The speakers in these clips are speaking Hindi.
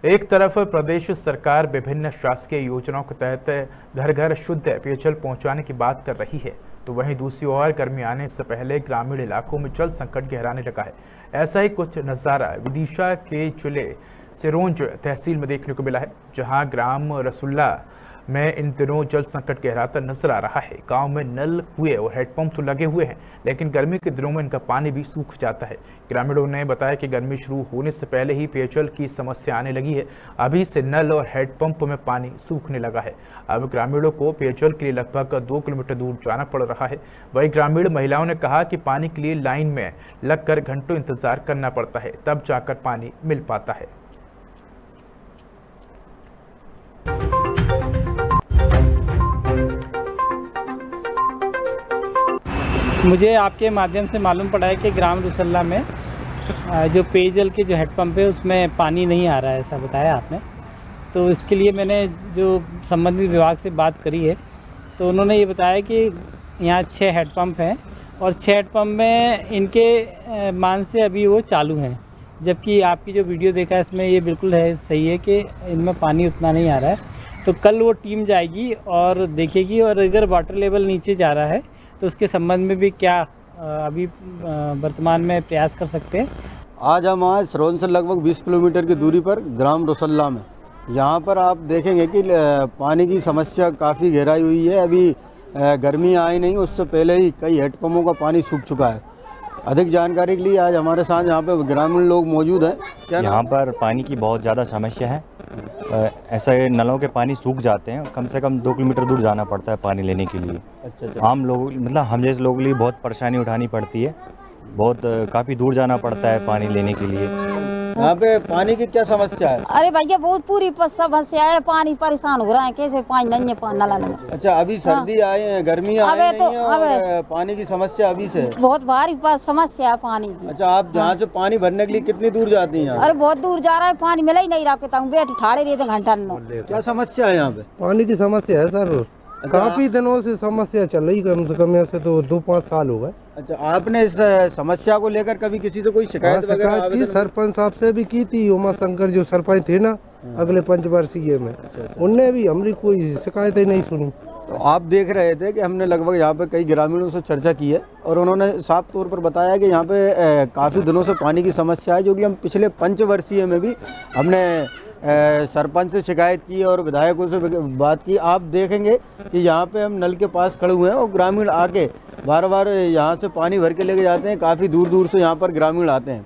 एक तरफ प्रदेश सरकार विभिन्न शासकीय योजनाओं के तहत घर घर शुद्ध पेयजल पहुंचाने की बात कर रही है, तो वहीं दूसरी ओर गर्मी आने से पहले ग्रामीण इलाकों में जल संकट गहराने लगा है। ऐसा ही कुछ नज़ारा विदिशा के जिले सिरोंज तहसील में देखने को मिला है, जहां ग्राम रसुल्ला में इन दिनों जल संकट गहराता नजर आ रहा है। गांव में नल हुए और हेडपंप तो लगे हुए हैं, लेकिन गर्मी के दिनों में इनका पानी भी सूख जाता है। ग्रामीणों ने बताया कि गर्मी शुरू होने से पहले ही पेयजल की समस्या आने लगी है। अभी से नल और हेडपंप में पानी सूखने लगा है। अब ग्रामीणों को पेयजल के लिए लगभग 2 किलोमीटर दूर जाना पड़ रहा है। वहीं ग्रामीण महिलाओं ने कहा कि पानी के लिए लाइन में लगकर घंटों इंतजार करना पड़ता है, तब जाकर पानी मिल पाता है। मुझे आपके माध्यम से मालूम पड़ा है कि ग्राम रसुल्ला में जो पेयजल के जो हेडपम्प है उसमें पानी नहीं आ रहा है, ऐसा बताया आपने। तो इसके लिए मैंने जो संबंधित विभाग से बात करी है, तो उन्होंने ये बताया कि यहाँ 6 हेडपम्प हैं और 6 हेडपम्प में इनके मान से अभी वो चालू हैं, जबकि आपकी जो वीडियो देखा है इसमें ये बिल्कुल है सही है कि इनमें पानी उतना नहीं आ रहा है। तो कल वो टीम जाएगी और देखेगी, और अगर वाटर लेवल नीचे जा रहा है तो उसके संबंध में भी क्या अभी वर्तमान में प्रयास कर सकते हैं। आज हम आज सिरोंज से लगभग 20 किलोमीटर की दूरी पर ग्राम रसुल्ला में, यहाँ पर आप देखेंगे कि पानी की समस्या काफ़ी गहराई हुई है। अभी गर्मी आई नहीं, उससे पहले ही कई हेडपम्पों का पानी सूख चुका है। अधिक जानकारी के लिए आज हमारे साथ यहाँ पे ग्रामीण लोग मौजूद हैं। क्या यहाँ पर पानी की बहुत ज़्यादा समस्या है। ऐसे नलों के पानी सूख जाते हैं, कम से कम 2 किलोमीटर दूर जाना पड़ता है पानी लेने के लिए। अच्छा। आम लोग मतलब हम जैसे लोगों के लिए बहुत परेशानी उठानी पड़ती है, बहुत काफ़ी दूर जाना पड़ता है पानी लेने के लिए। यहाँ पे पानी की क्या समस्या है? अरे भैया बहुत पूरी समस्या है, पानी परेशान हो रहा है, कैसे पानी नहीं है नला में। अच्छा, अभी सर्दी आए हैं, गर्मी आई नहीं है और पानी की समस्या अभी से बहुत भारी समस्या है पानी की। अच्छा, आप यहाँ से पानी भरने के लिए कितनी दूर जाती हैं? अरे बहुत दूर जा रहा है, पानी मिला ही नहीं रहा, बैठ ठाड़े रहते घंटा। क्या समस्या है यहाँ पे? पानी की समस्या है सर, काफी दिनों से समस्या चल रही, कम से कम ऐसे तो 2-5 साल हो गए। अच्छा, आपने इस समस्या को लेकर कभी किसी से कोई शिकायत वगैरह की? सरपंच साहब से भी की थी, उमा शंकर जो सरपंच थे ना अगले पंचवर्षीय में, उनने भी हमारी कोई शिकायत ही नहीं सुनी। तो आप देख रहे थे कि हमने लगभग यहाँ पे कई ग्रामीणों से चर्चा की है और उन्होंने साफ तौर पर बताया कि यहाँ पे काफ़ी दिनों से पानी की समस्या है, जो कि हम पिछले पंचवर्षीय में भी हमने सरपंच से शिकायत की और विधायकों से बात की। आप देखेंगे कि यहाँ पे हम नल के पास खड़े हुए हैं और ग्रामीण आके बार बार यहाँ से पानी भर के लेके जाते हैं। काफ़ी दूर दूर से यहाँ पर ग्रामीण आते हैं।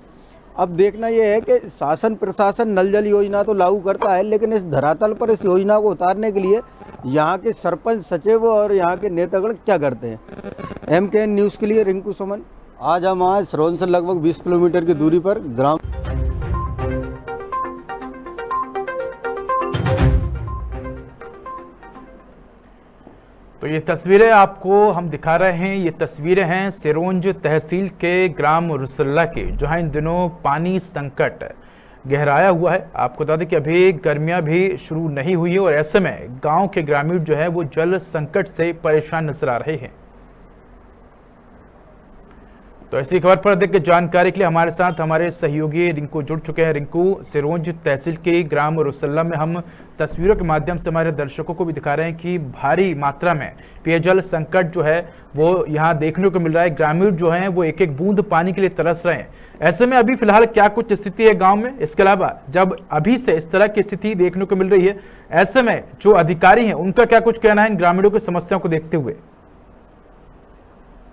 अब देखना ये है कि शासन प्रशासन नल जल योजना तो लागू करता है, लेकिन इस धरातल पर इस योजना को उतारने के लिए यहाँ के सरपंच सचिव और यहाँ के नेतागण क्या करते हैं। MKN न्यूज़ के लिए रिंकू सुमन। आज हम आज सिरोंज से लगभग 20 किलोमीटर की दूरी पर ग्राम तो ये तस्वीरें आपको हम दिखा रहे हैं, ये तस्वीरें हैं सिरोंज तहसील के ग्राम रसुल्ला की, जहां इन दिनों पानी संकट गहराया हुआ है। आपको बता दें कि अभी गर्मियां भी शुरू नहीं हुई है और ऐसे में गांव के ग्रामीण जो है वो जल संकट से परेशान नजर आ रहे हैं। तो ऐसी खबर पर अधिक जानकारी के लिए हमारे साथ हमारे सहयोगी रिंकू जुड़ चुके हैं। रिंकू, सिरोंज तहसील के ग्राम रसुल्ला में हम तस्वीरों के माध्यम से हमारे दर्शकों को भी दिखा रहे हैं कि भारी मात्रा में पेयजल संकट जो है वो यहाँ देखने को मिल रहा है। ग्रामीण जो हैं वो एक एक बूंद पानी के लिए तरस रहे हैं। ऐसे में अभी फिलहाल क्या कुछ स्थिति है गाँव में? इसके अलावा जब अभी से इस तरह की स्थिति देखने को मिल रही है, ऐसे में जो अधिकारी हैं उनका क्या कुछ कहना है इन ग्रामीणों की समस्याओं को देखते हुए?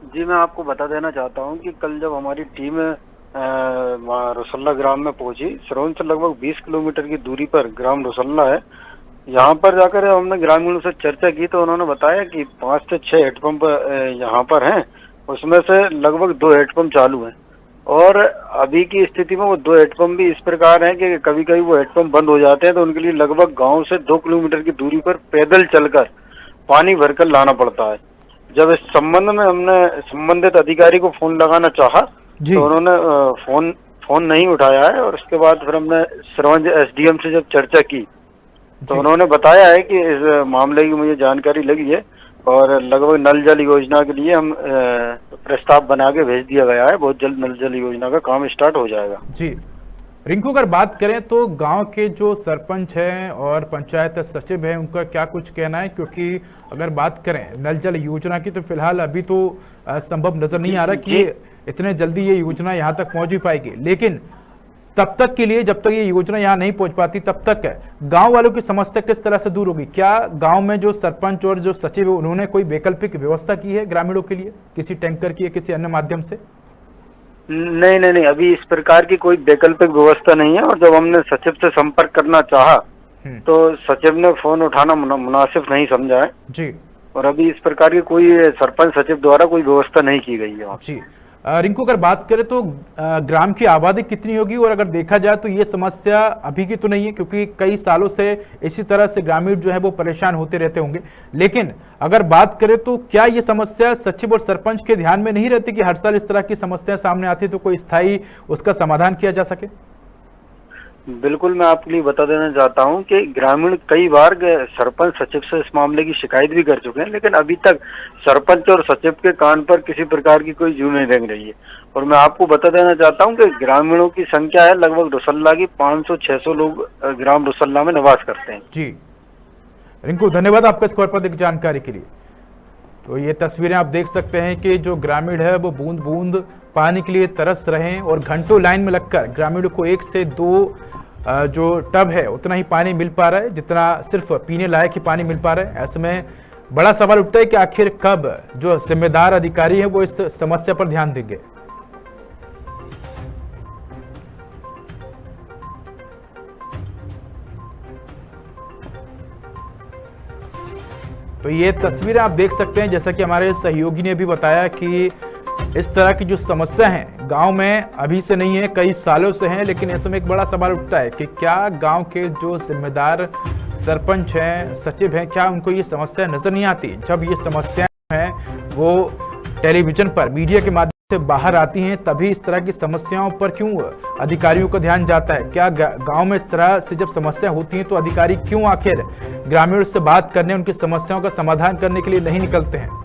जी, मैं आपको बता देना चाहता हूं कि कल जब हमारी टीम रसुल्ला ग्राम में पहुंची, सिरोंज से लगभग 20 किलोमीटर की दूरी पर ग्राम रसुल्ला है, यहाँ पर जाकर हमने ग्रामीणों से चर्चा की तो उन्होंने बताया कि 5 से 6 हेडपंप यहाँ पर हैं, उसमें से लगभग 2 हेडपंप चालू हैं और अभी की स्थिति में वो 2 हेडपंप भी इस प्रकार हैं कि कभी कभी वो हेडपंप बंद हो जाते हैं, तो उनके लिए लगभग गाँव से 2 किलोमीटर की दूरी पर पैदल चलकर पानी भरकर लाना पड़ता है। जब इस संबंध में हमने संबंधित अधिकारी को फोन लगाना चाहा तो उन्होंने फोन नहीं उठाया है और उसके बाद फिर हमने सिरोंज SDM से जब चर्चा की तो उन्होंने बताया है कि इस मामले की मुझे जानकारी लगी है और लगभग नल जल योजना के लिए हम प्रस्ताव बना के भेज दिया गया है। बहुत जल्द नल जल योजना का काम स्टार्ट हो जाएगा। जी, रिंकू, अगर बात करें तो गांव के जो सरपंच हैं और पंचायत सचिव हैं उनका क्या कुछ कहना है, क्योंकि अगर बात करें नल जल योजना की तो फिलहाल अभी तो संभव नजर नहीं आ रहा कि इतने जल्दी ये योजना यहाँ तक पहुंच भी पाएगी, लेकिन तब तक के लिए जब तक ये योजना यहाँ नहीं पहुंच पाती तब तक गांव वालों की समस्या किस तरह से दूर होगी? क्या गांव में जो सरपंच और जो सचिव है उन्होंने कोई वैकल्पिक व्यवस्था की है ग्रामीणों के लिए, किसी टैंकर की या किसी अन्य माध्यम से? नहीं, अभी इस प्रकार की कोई वैकल्पिक व्यवस्था नहीं है। और जब हमने सचिव से संपर्क करना चाहा तो सचिव ने फोन उठाना मुनासिब नहीं समझा है जी। और अभी इस प्रकार की कोई सरपंच सचिव द्वारा कोई व्यवस्था नहीं की गई है जी। रिंकू, अगर बात करें तो ग्राम की आबादी कितनी होगी, और अगर देखा जाए तो ये समस्या अभी की तो नहीं है, क्योंकि कई सालों से इसी तरह से ग्रामीण जो है वो परेशान होते रहते होंगे, लेकिन अगर बात करें तो क्या ये समस्या सचिव और सरपंच के ध्यान में नहीं रहती कि हर साल इस तरह की समस्या सामने आती तो कोई स्थायी उसका समाधान किया जा सके? बिल्कुल, मैं आपके लिए बता देना चाहता हूं कि ग्रामीण कई बार सरपंच सचिव से इस मामले की शिकायत भी कर चुके हैं, लेकिन अभी तक सरपंच और सचिव के कान पर किसी प्रकार की कोई जू नहीं रेंग रही है। और मैं आपको बता देना चाहता हूं कि ग्रामीणों की संख्या है लगभग रुसल्ला की 500-600 लोग ग्राम रुसल्ला में निवास करते हैं। जी रिंकू, धन्यवाद आपका इस पर जानकारी के लिए। तो ये तस्वीरें आप देख सकते हैं कि जो ग्रामीण है वो बूंद बूंद पानी के लिए तरस रहे हैं और घंटों लाइन में लगकर ग्रामीणों को 1 से 2 जो टब है उतना ही पानी मिल पा रहा है जितना सिर्फ पीने लायक ही पानी मिल पा रहा है। ऐसे में बड़ा सवाल उठता है कि आखिर कब जो जिम्मेदार अधिकारी है वो इस समस्या पर ध्यान देंगे। तो ये तस्वीरें आप देख सकते हैं, जैसा कि हमारे सहयोगी ने भी बताया कि इस तरह की जो समस्या है गांव में अभी से नहीं है, कई सालों से है, लेकिन ऐसे में एक बड़ा सवाल उठता है कि क्या गांव के जो जिम्मेदार सरपंच हैं, सचिव हैं, क्या उनको ये समस्या नजर नहीं आती? जब ये समस्याएं हैं वो टेलीविजन पर मीडिया के माध्यम से बाहर आती हैं तभी इस तरह की समस्याओं पर क्यों अधिकारियों का ध्यान जाता है? क्या गांव में इस तरह से जब समस्या होती है तो अधिकारी क्यों आखिर ग्रामीणों से बात करने, उनकी समस्याओं का समाधान करने के लिए नहीं निकलते हैं?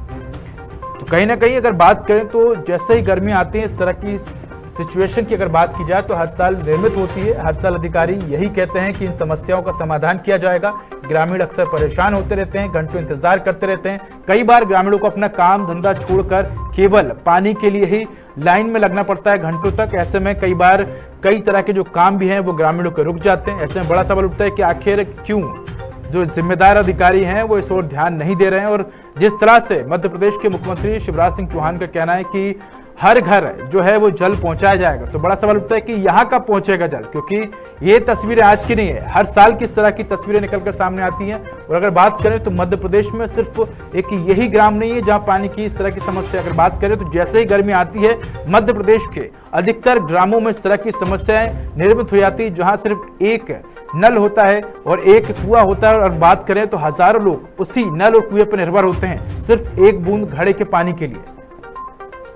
तो कहीं ना कहीं अगर बात करें तो जैसे ही गर्मी आती है इस तरह की सिचुएशन की अगर बात की जाए तो हर साल निर्मित होती है। हर साल अधिकारी यही कहते हैं कि इन समस्याओं का समाधान किया जाएगा। ग्रामीण अक्सर परेशान होते रहते हैं, घंटों इंतजार करते रहते हैं। कई बार ग्रामीणों को अपना काम धंधा छोड़कर केवल पानी के लिए ही लाइन में लगना पड़ता है घंटों तक। ऐसे में कई बार कई तरह के जो काम भी हैं वो ग्रामीणों के रुक जाते हैं। ऐसे में बड़ा सवाल उठता है कि आखिर क्यों जो जिम्मेदार अधिकारी हैं वो इस ओर ध्यान नहीं दे रहे हैं। और जिस तरह से मध्य प्रदेश के मुख्यमंत्री शिवराज सिंह चौहान का कहना है कि हर घर जो है वो जल पहुंचाया जाएगा, तो बड़ा सवाल उठता है कि यहाँ कब पहुंचेगा जल, क्योंकि ये तस्वीरें आज की नहीं है, हर साल किस तरह की तस्वीरें निकलकर सामने आती हैं। और अगर बात करें तो मध्य प्रदेश में सिर्फ एक यही ग्राम नहीं है जहां पानी की इस तरह की समस्या, अगर बात करें तो जैसे ही गर्मी आती है मध्य प्रदेश के अधिकतर ग्रामों में इस तरह की समस्याएं निर्मित हो जाती है, जहां सिर्फ एक नल होता है और एक कुआं होता है। और बात करें तो हजारों लोग उसी नल और कुएं पर निर्भर होते हैं सिर्फ एक बूंद घड़े के पानी के लिए।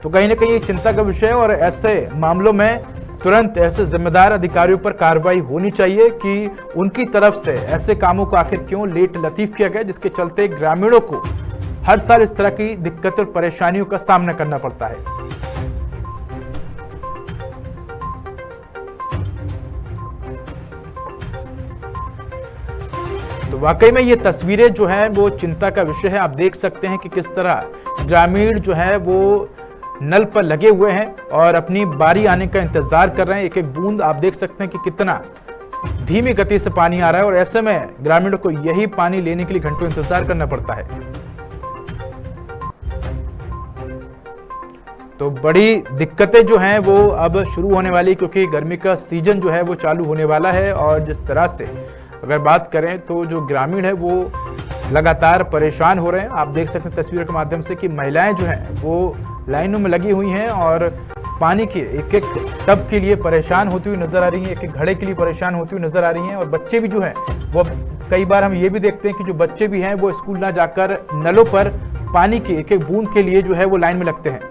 तो कहीं ना कहीं ये चिंता का विषय है और ऐसे मामलों में तुरंत ऐसे जिम्मेदार अधिकारियों पर कार्रवाई होनी चाहिए कि उनकी तरफ से ऐसे कामों को आखिर क्यों लेट लतीफ किया गया जिसके चलते ग्रामीणों को हर साल इस तरह की दिक्कत और परेशानियों का सामना करना पड़ता है। तो वाकई में ये तस्वीरें जो है वो चिंता का विषय है। आप देख सकते हैं कि किस तरह ग्रामीण जो है वो नल पर लगे हुए हैं और अपनी बारी आने का इंतजार कर रहे हैं। एक एक बूंद आप देख सकते हैं कि कितना धीमी गति से पानी आ रहा है और ऐसे में ग्रामीणों को यही पानी लेने के लिए घंटों इंतजार करना पड़ता है। तो बड़ी दिक्कतें जो हैं वो अब शुरू होने वाली, क्योंकि गर्मी का सीजन जो है वो चालू होने वाला है। और जिस तरह से अगर बात करें तो जो ग्रामीण है वो लगातार परेशान हो रहे हैं। आप देख सकते हैं तस्वीरों के माध्यम से कि महिलाएं जो हैं वो लाइनों में लगी हुई हैं और पानी के एक एक टब के लिए परेशान होती हुई नजर आ रही हैं, एक एक घड़े के लिए परेशान होती हुई नजर आ रही हैं। और बच्चे भी जो हैं वो कई बार हम ये भी देखते हैं कि जो बच्चे भी हैं वो स्कूल ना जाकर नलों पर पानी की एक एक बूंद के लिए जो है वो लाइन में लगते हैं।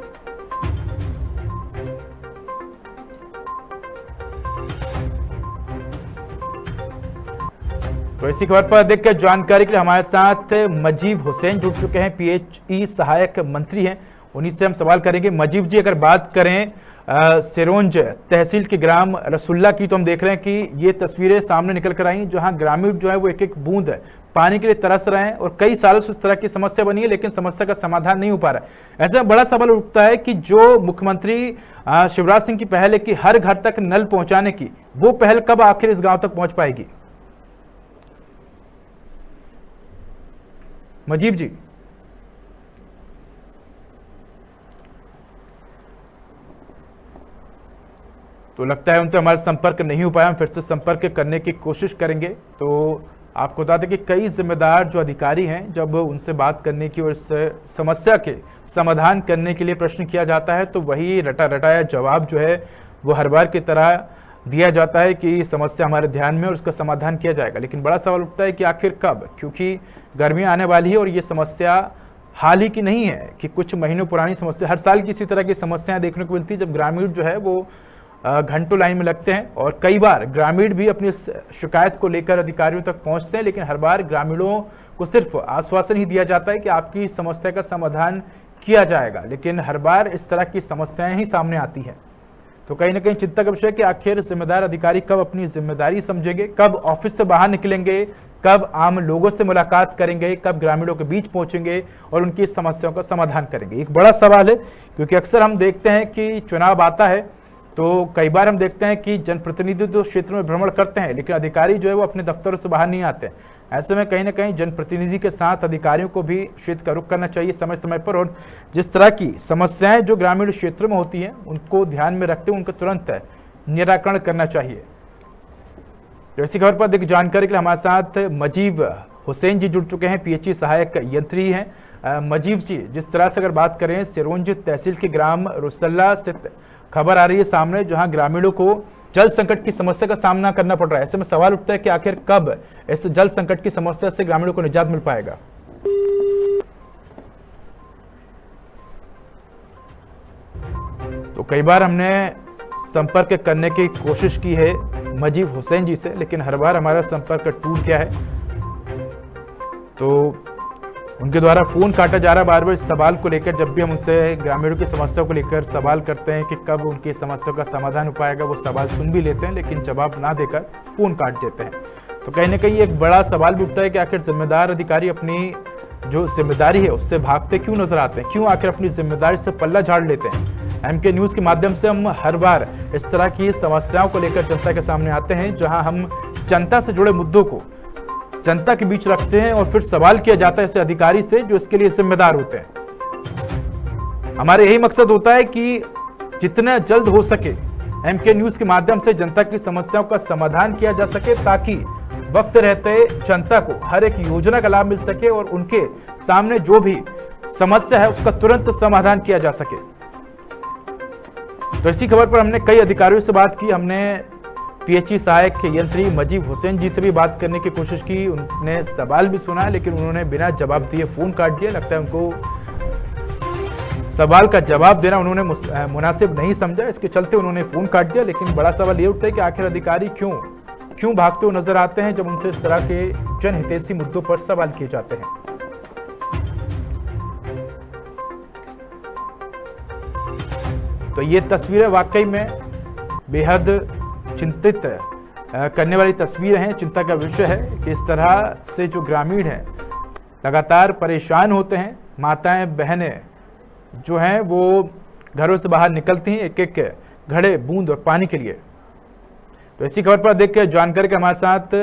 तो इसी खबर पर देखकर जानकारी के लिए हमारे साथ मजीब हुसैन जुड़ चुके हैं, PHE सहायक मंत्री हैं। उन्हीं से हम सवाल करेंगे। मजीब जी, अगर बात करें सिरोंज तहसील के ग्राम रसुल्ला की, तो हम देख रहे हैं कि ये तस्वीरें सामने निकल कर आई जहां ग्रामीण जो है वो एक एक बूंद पानी के लिए तरस रहे हैं और कई सालों से उस तरह की समस्या बनी है, लेकिन समस्या का समाधान नहीं हो पा रहा है। ऐसे में बड़ा सवाल उठता है कि जो मुख्यमंत्री शिवराज सिंह की पहल है कि हर घर तक नल पहुंचाने की, वो पहल कब आखिर इस गांव तक पहुंच पाएगी? मजीब जी। तो लगता है उनसे हमारा संपर्क नहीं हो पाया, हम फिर से संपर्क करने की कोशिश करेंगे। तो आपको बता दें कि कई जिम्मेदार जो अधिकारी हैं, जब उनसे बात करने की और इस समस्या के समाधान करने के लिए प्रश्न किया जाता है तो वही रटा रटाया जवाब जो है वो हर बार की तरह दिया जाता है कि समस्या हमारे ध्यान में और उसका समाधान किया जाएगा। लेकिन बड़ा सवाल उठता है कि आखिर कब, क्योंकि गर्मी आने वाली है और ये समस्या हाल ही की नहीं है कि कुछ महीनों पुरानी समस्या, हर साल किसी तरह की समस्याएं देखने को मिलती है जब ग्रामीण जो है वो घंटों लाइन में लगते हैं और कई बार ग्रामीण भी अपनी शिकायत को लेकर अधिकारियों तक पहुंचते हैं, लेकिन हर बार ग्रामीणों को सिर्फ आश्वासन ही दिया जाता है कि आपकी समस्या का समाधान किया जाएगा, लेकिन हर बार इस तरह की समस्याएं ही सामने आती हैं। तो कहीं ना कहीं चिंता का विषय है कि आखिर जिम्मेदार अधिकारी कब अपनी जिम्मेदारी समझेंगे, कब ऑफिस से बाहर निकलेंगे, कब आम लोगों से मुलाकात करेंगे, कब ग्रामीणों के बीच पहुंचेंगे और उनकी समस्याओं का समाधान करेंगे। एक बड़ा सवाल है, क्योंकि अक्सर हम देखते हैं कि चुनाव आता है तो कई बार हम देखते हैं कि जनप्रतिनिधि तो क्षेत्र में भ्रमण करते हैं, लेकिन अधिकारी जो है वो अपने दफ्तरों से बाहर नहीं आते। ऐसे में कहीं ना कहीं जनप्रतिनिधि के साथ अधिकारियों को भी क्षेत्र का रुख करना चाहिए समय समय पर, और जिस तरह की समस्याएं जो ग्रामीण क्षेत्र में होती हैं उनको ध्यान में रखते हुए उनका तुरंत निराकरण करना चाहिए। तो इसी खबर पर अधिक जानकारी के लिए हमारे साथ मजीब हुसैन जी जुड़ चुके हैं, पीएचई सहायक यंत्री हैं। मजीब जी, जिस तरह से अगर बात करें सिरोंज तहसील के ग्राम रुसल्ला से खबर आ रही है सामने जहां ग्रामीणों को जल संकट की समस्या का सामना करना पड़ रहा है, ऐसे में सवाल उठता है कि आखिर कब इस जल संकट की समस्या से ग्रामीणों को निजात मिल पाएगा? तो कई बार हमने संपर्क करने की कोशिश की है मजीब हुसैन जी से, लेकिन हर बार हमारा संपर्क टूट गया है। तो उनके द्वारा फोन काटा जा रहा है बार बार इस सवाल को लेकर। जब भी हम उनसे ग्रामीणों की समस्या को लेकर सवाल करते हैं कि कब उनकी समस्या का समाधान हो पाएगा, वो सवाल सुन भी लेते हैं लेकिन जवाब ना देकर फोन काट देते हैं। तो कहीं ना कहीं एक बड़ा सवाल भी उठता है कि आखिर जिम्मेदार अधिकारी अपनी जो जिम्मेदारी है उससे भागते क्यों नजर आते हैं, क्यों आखिर अपनी जिम्मेदारी से पल्ला झाड़ लेते हैं। एमके न्यूज के माध्यम से हम हर बार इस तरह की समस्याओं को लेकर जनता के सामने आते हैं, जहां हम जनता से जुड़े मुद्दों को जनता के बीच रखते हैं और फिर सवाल किया जाता है ऐसे अधिकारी से जो इसके लिए जिम्मेदार होते हैं। हमारा यही मकसद होता है कि जितना जल्द हो सके एमके न्यूज के माध्यम से जनता की समस्याओं का समाधान किया जा सके, ताकि वक्त रहते जनता को हर एक योजना का लाभ मिल सके और उनके सामने जो भी समस्या है उसका तुरंत समाधान किया जा सके। तो इसी खबर पर हमने कई अधिकारियों से बात की। हमने पीएचई सहायक यंत्री मजीब हुसैन जी से भी बात करने की कोशिश की, उन्होंने सवाल भी सुना लेकिन उन्होंने बिना जवाब दिए फोन काट दिया। लगता है उनको सवाल का जवाब देना उन्होंने मुनासिब नहीं समझा, इसके चलते उन्होंने फोन काट दिया। लेकिन बड़ा सवाल ये उठता है कि आखिर अधिकारी क्यों भागते हुए नजर आते हैं जब उनसे इस तरह के जनहितैषी मुद्दों पर सवाल किए जाते हैं। तो ये तस्वीरें वाकई में बेहद चिंतित करने वाली तस्वीरें हैं, चिंता का विषय है कि इस तरह से जो ग्रामीण हैं लगातार परेशान होते हैं। माताएं बहनें जो हैं वो घरों से बाहर निकलती हैं एक एक घड़े बूंद और पानी के लिए। तो इसी खबर पर देख के जानकारी के हमारे साथ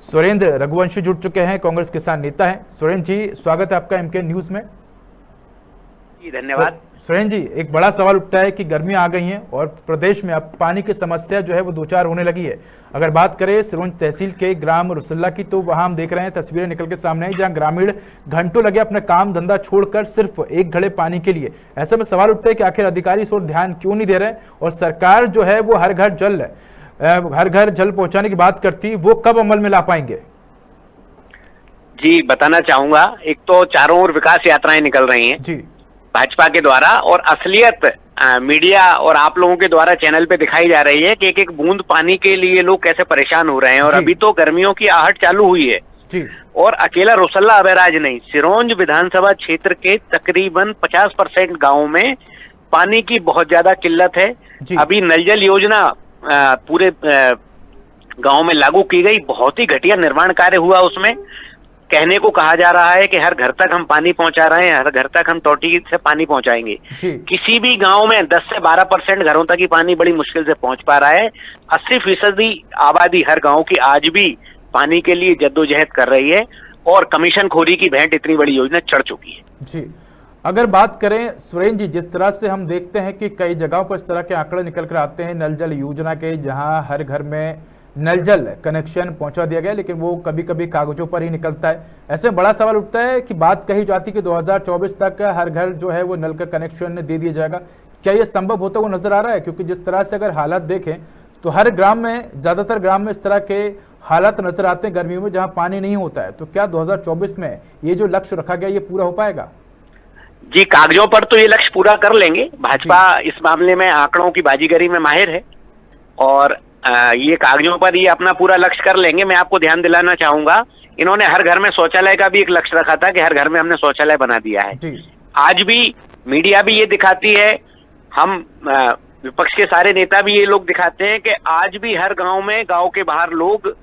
सुरेंद्र रघुवंशी जुड़ चुके हैं, कांग्रेस किसान नेता हैं। सुरेंद्र जी, स्वागत है आपका एमके न्यूज में। जी धन्यवाद। सुरेंद्र जी, एक बड़ा सवाल उठता है कि गर्मी आ गई है और प्रदेश में अब पानी की समस्या जो है वो दो चार होने लगी है। अगर बात करें सिरोंज तहसील के ग्राम रुसल्ला की, तो वहां हम देख रहे हैं तस्वीरें निकल के सामने आई जहां ग्रामीण घंटों लगे अपना काम धंधा छोड़कर सिर्फ एक घड़े पानी के लिए। ऐसे में सवाल उठता है कि आखिर अधिकारी इस ओर ध्यान क्यों नहीं दे रहे और सरकार जो है वो हर घर जल पहुंचाने की बात करती, वो कब अमल में ला पाएंगे? जी बताना चाहूंगा, एक तो चारों ओर विकास यात्राएं निकल रही हैं जी भाजपा के द्वारा, और असलियत मीडिया और आप लोगों के द्वारा चैनल पे दिखाई जा रही है कि एक एक बूंद पानी के लिए लोग कैसे परेशान हो रहे हैं। और अभी तो गर्मियों की आहट चालू हुई है जी। और अकेला रुसल्ला अबेराज नहीं, सिरोंज विधानसभा क्षेत्र के तकरीबन 50% गाँव में पानी की बहुत ज्यादा किल्लत है। अभी नल जल योजना पूरे गांव में लागू की गई, बहुत ही घटिया निर्माण कार्य हुआ उसमें। कहने को कहा जा रहा है कि हर घर तक हम पानी पहुंचा रहे हैं, हर घर तक हम टोटी से पानी पहुंचाएंगे। किसी भी गांव में 10 से 12% घरों तक ही पानी बड़ी मुश्किल से पहुंच पा रहा है। 80% आबादी हर गांव की आज भी पानी के लिए जद्दोजहद कर रही है और कमीशन खोरी की भेंट इतनी बड़ी योजना चढ़ चुकी है। जी, अगर बात करें सुरेंद्र जी, जिस तरह से हम देखते हैं कि कई जगहों पर इस तरह के आंकड़े निकल कर आते हैं नल जल योजना के, जहां हर घर में नल जल कनेक्शन पहुंचा दिया गया, लेकिन वो कभी कभी कागजों पर ही निकलता है। ऐसे बड़ा सवाल उठता है कि बात कही जाती है कि 2024 तक हर घर जो है वो नल का कनेक्शन दे दिया जाएगा। क्या ये संभव होता हुआ नजर आ रहा है? क्योंकि जिस तरह से अगर हालात देखें तो हर ग्राम में, ज्यादातर ग्राम में इस तरह के हालात नजर आते हैं गर्मियों में जहां पानी नहीं होता है। तो क्या 2024 में ये जो लक्ष्य रखा गया ये पूरा हो पाएगा? जी, कागजों पर तो ये लक्ष्य पूरा कर लेंगे। भाजपा इस मामले में आंकड़ों की बाजीगरी में माहिर है और ये कागजों पर ये अपना पूरा लक्ष्य कर लेंगे। मैं आपको ध्यान दिलाना चाहूंगा, इन्होंने हर घर में शौचालय का भी एक लक्ष्य रखा था कि हर घर में हमने शौचालय बना दिया है। आज भी मीडिया भी ये दिखाती है, हम विपक्ष के सारे नेता भी ये लोग दिखाते हैं कि आज भी हर गांव में, गांव के बाहर लोग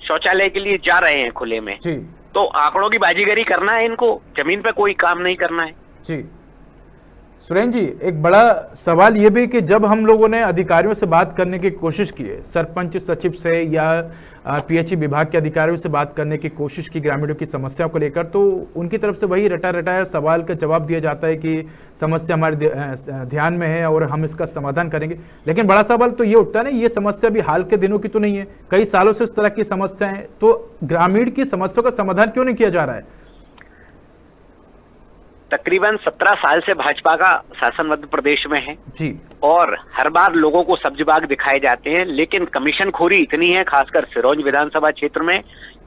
शौचालय के लिए जा रहे हैं खुले में। तो आंकड़ों की बाजीगरी करना है इनको, जमीन पे कोई काम नहीं करना है। जी सुरेंद्र जी, एक बड़ा सवाल ये भी कि जब हम लोगों ने अधिकारियों से बात करने की कोशिश की है, सरपंच सचिव से या पीएचई विभाग के अधिकारियों से बात करने की कोशिश की ग्रामीणों की समस्या को लेकर, तो उनकी तरफ से वही रटा रटाया सवाल का जवाब दिया जाता है कि समस्या हमारे ध्यान में है और हम इसका समाधान करेंगे। लेकिन बड़ा सवाल तो ये उठता है ना, ये समस्या भी हाल के दिनों की तो नहीं है, कई सालों से इस तरह की समस्या है। तो ग्रामीण की समस्या का समाधान क्यों नहीं किया जा रहा है? तकरीबन 17 साल से भाजपा का शासन मध्य प्रदेश में है जी, और हर बार लोगों को सब्ज बाग दिखाए जाते हैं, लेकिन कमीशन खोरी इतनी है, खासकर सिरोंज विधानसभा क्षेत्र में,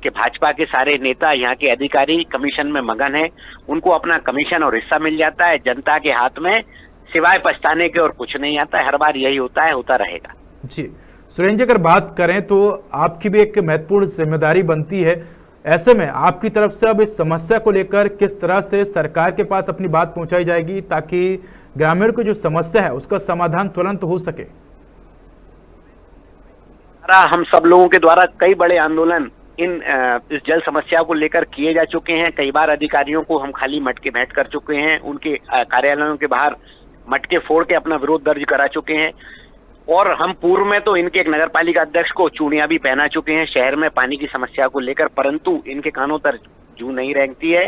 कि भाजपा के सारे नेता, यहाँ के अधिकारी कमीशन में मगन है। उनको अपना कमीशन और हिस्सा मिल जाता है, जनता के हाथ में सिवाय पछताने के और कुछ नहीं आता है। हर बार यही होता है, होता रहेगा। जी सुरेंद्र जी, अगर बात करें तो आपकी भी एक महत्वपूर्ण जिम्मेदारी बनती है। ऐसे में आपकी तरफ से अब इस समस्या को लेकर किस तरह से सरकार के पास अपनी बात पहुंचाई जाएगी ताकि ग्रामीण की जो समस्या है उसका समाधान तुरंत हो सके? हम सब लोगों के द्वारा कई बड़े आंदोलन इस जल समस्या को लेकर किए जा चुके हैं। कई बार अधिकारियों को हम खाली मटके भेंट कर चुके हैं, उनके कार्यालयों के बाहर मटके फोड़ के अपना विरोध दर्ज करा चुके हैं। और हम पूर्व में तो इनके एक नगर पालिका अध्यक्ष को चूड़ियां भी पहना चुके हैं शहर में पानी की समस्या को लेकर, परंतु इनके कानों पर जू नहीं रेंगती है।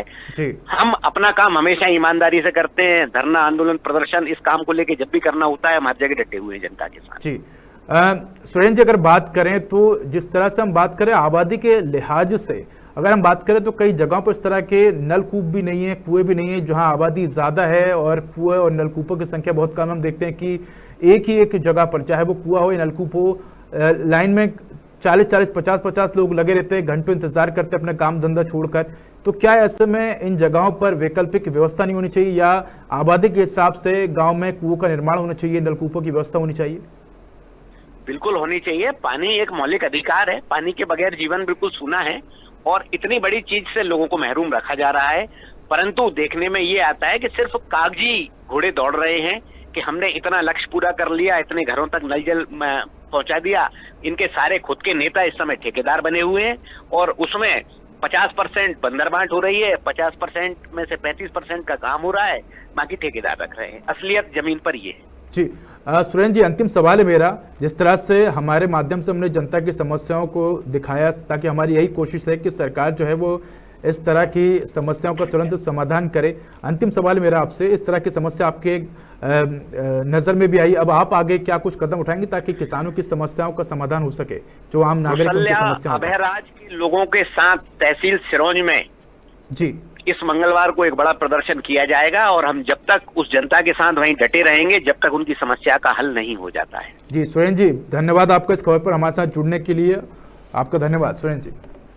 हम अपना काम हमेशा ईमानदारी से करते हैं। धरना, आंदोलन, प्रदर्शन, इस काम को लेकर जब भी करना होता है हम हर जगह डटे हुए हैं जनता के साथ। जी सुरेंद्र जी, अगर बात करें तो जिस तरह से हम बात करें आबादी के लिहाज से, अगर हम बात करें तो कई जगहों पर इस तरह के नलकूप भी नहीं है, कुएं भी नहीं है, जहां आबादी ज्यादा है और कुएं और नलकूपों की संख्या बहुत कम। हम देखते हैं कि एक ही एक जगह पर, चाहे वो कुआं हो या नलकूप हो, लाइन में 40-40, 50-50 लोग लगे रहते हैं, घंटों इंतजार करते हैं अपना काम धंधा छोड़कर। तो क्या ऐसे में इन जगहों पर वैकल्पिक व्यवस्था नहीं होनी चाहिए या आबादी के हिसाब से गाँव में कुओं का निर्माण होना चाहिए, नलकूपों की व्यवस्था होनी चाहिए? बिल्कुल होनी चाहिए। पानी एक मौलिक अधिकार है, पानी के बगैर जीवन बिल्कुल सूना है और इतनी बड़ी चीज से लोगों को महरूम रखा जा रहा है। परंतु देखने में ये आता है कि सिर्फ कागजी घोड़े दौड़ रहे हैं कि हमने इतना लक्ष्य पूरा कर लिया, इतने घरों तक नल जल पहुंचा दिया। इनके सारे खुद के नेता इस समय ठेकेदार बने हुए हैं और उसमें 50% बंदरबांट हो रही है, 50% में से 35% का काम हो रहा है, बाकी ठेकेदार रख रहे हैं। असलियत जमीन पर ये है। जी सुरेंद्र जी, अंतिम सवाल है मेरा। जिस तरह से हमारे माध्यम से हमने जनता की समस्याओं को दिखाया, ताकि हमारी यही कोशिश है कि सरकार जो है वो इस तरह की समस्याओं का तुरंत समाधान करे। अंतिम सवाल मेरा आपसे, इस तरह की समस्या आपके नज़र में भी आई, अब आप आगे क्या कुछ कदम उठाएंगे ताकि किसानों की समस्याओं का समाधान हो सके, जो आम नागरिकों की समस्या? अभयराज के लोगों के साथ तहसील सिरोंज में जी इस मंगलवार को एक बड़ा प्रदर्शन किया जाएगा और हम जब तक उस जनता के साथ वहीं डटे रहेंगे जब तक उनकी समस्या का हल नहीं हो जाता है। जी सुरेंद्र जी, धन्यवाद आपका इस खबर पर हमारे साथ जुड़ने के लिए। आपका धन्यवाद सुरेंद्र जी।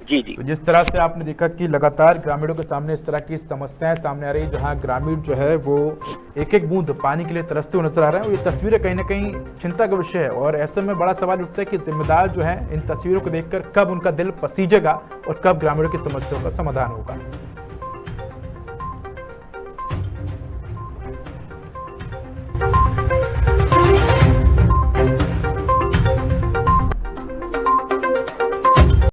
जी जी। तो जिस तरह से आपने देखा कि लगातार ग्रामीणों के सामने इस तरह की समस्याएं सामने आ रही, जहां ग्रामीण जो है वो एक एक बूंद पानी के लिए तरसते हुए नजर आ रहे हैं। और ये तस्वीरें कहीं ना कहीं चिंता का विषय है और ऐसे में बड़ा सवाल उठता है कि जिम्मेदार जो है इन तस्वीरों को देखकर कब उनका दिल पसीजेगा और कब ग्रामीणों की समस्याओं का समाधान होगा।